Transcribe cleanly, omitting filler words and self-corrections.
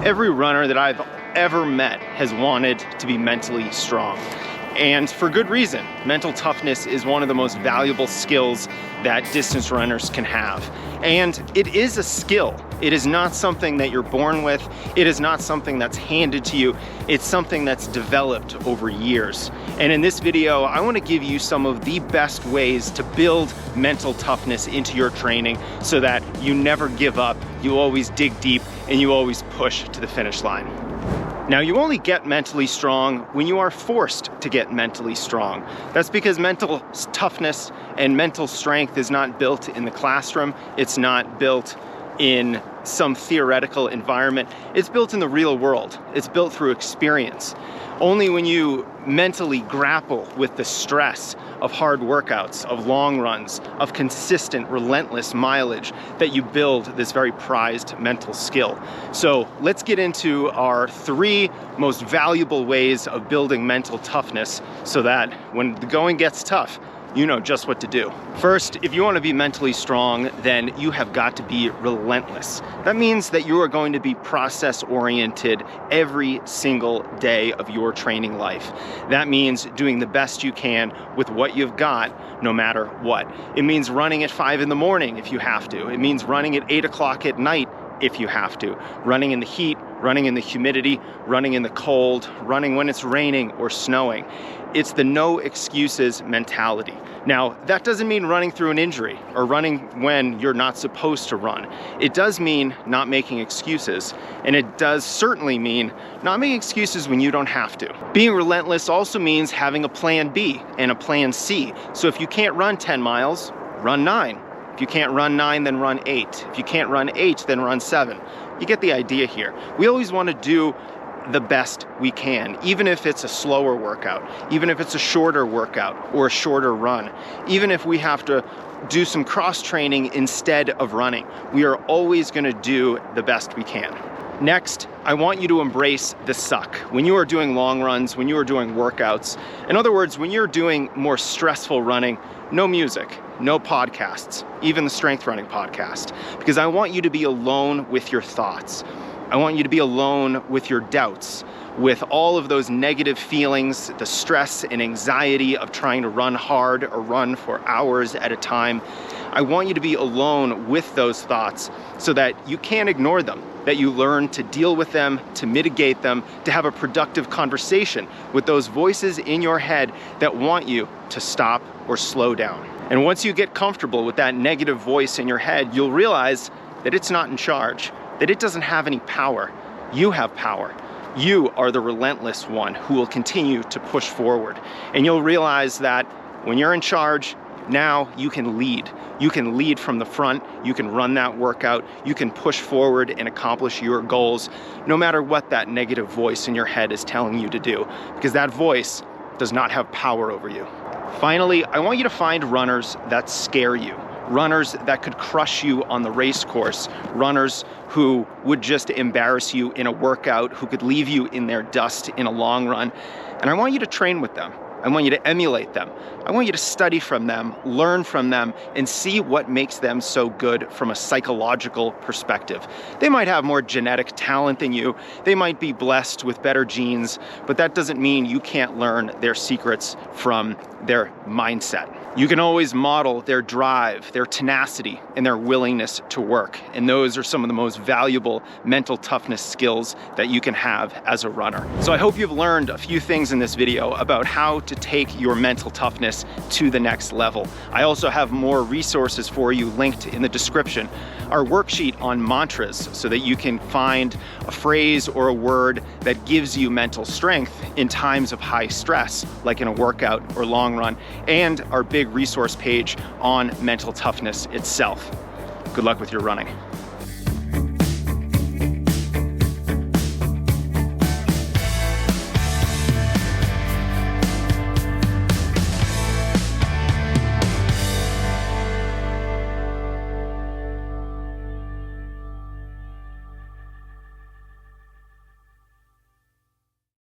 Every runner that I've ever met has wanted to be mentally strong. And for good reason. Mental toughness is one of the most valuable skills that distance runners can have. And it is a skill. It is not something that you're born with. It is not something that's handed to you. It's something that's developed over years. And in this video, I want to give you some of the best ways to build mental toughness into your training so that you never give up, you always dig deep, and you always push to the finish line. Now, you only get mentally strong when you are forced to get mentally strong. That's because mental toughness and mental strength is not built in the classroom. It's not built in some theoretical environment. It's built in the real world. It's built through experience. Only when you mentally grapple with the stress of hard workouts, of long runs, of consistent, relentless mileage, that you build this very prized mental skill. So let's get into our 3 most valuable ways of building mental toughness so that when the going gets tough, you know just what to do. First, if you want to be mentally strong, then you have got to be relentless. That means that you are going to be process-oriented every single day of your training life. That means doing the best you can with what you've got, no matter what. It means running at 5 in the morning if you have to. It means running at 8 o'clock at night if you have to. Running in the heat, running in the humidity, running in the cold, running when it's raining or snowing. It's the no excuses mentality. Now, that doesn't mean running through an injury or running when you're not supposed to run. It does mean not making excuses, and it does certainly mean not making excuses when you don't have to. Being relentless also means having a plan B and a plan C. So if you can't run 10 miles, run 9. If you can't run 9, then run 8. If you can't run 8, then run 7. You get the idea here. We always want to do the best we can, even if it's a slower workout, even if it's a shorter workout or a shorter run, even if we have to do some cross training instead of running. We are always going to do the best we can. Next, I want you to embrace the suck. When you are doing long runs, when you are doing workouts, in other words, when you're doing more stressful running, no music, no podcasts, even the strength running podcast, because I want you to be alone with your thoughts. I want you to be alone with your doubts, with all of those negative feelings, the stress and anxiety of trying to run hard or run for hours at a time. I want you to be alone with those thoughts so that you can't ignore them, that you learn to deal with them, to mitigate them, to have a productive conversation with those voices in your head that want you to stop or slow down. And once you get comfortable with that negative voice in your head, you'll realize that it's not in charge, that it doesn't have any power. You have power. You are the relentless one who will continue to push forward. And you'll realize that when you're in charge, now you can lead. You can lead from the front, you can run that workout, you can push forward and accomplish your goals, no matter what that negative voice in your head is telling you to do, because that voice does not have power over you. Finally, I want you to find runners that scare you. Runners that could crush you on the race course, runners who would just embarrass you in a workout, who could leave you in their dust in a long run. And I want you to train with them. I want you to emulate them. I want you to study from them, learn from them, and see what makes them so good from a psychological perspective. They might have more genetic talent than you. They might be blessed with better genes, but that doesn't mean you can't learn their secrets from their mindset. You can always model their drive, their tenacity, and their willingness to work. And those are some of the most valuable mental toughness skills that you can have as a runner. So I hope you've learned a few things in this video about how to take your mental toughness to the next level. I also have more resources for you linked in the description. Our worksheet on mantras so that you can find a phrase or a word that gives you mental strength in times of high stress, like in a workout or long run, and our big resource page on mental toughness itself. Good luck with your running.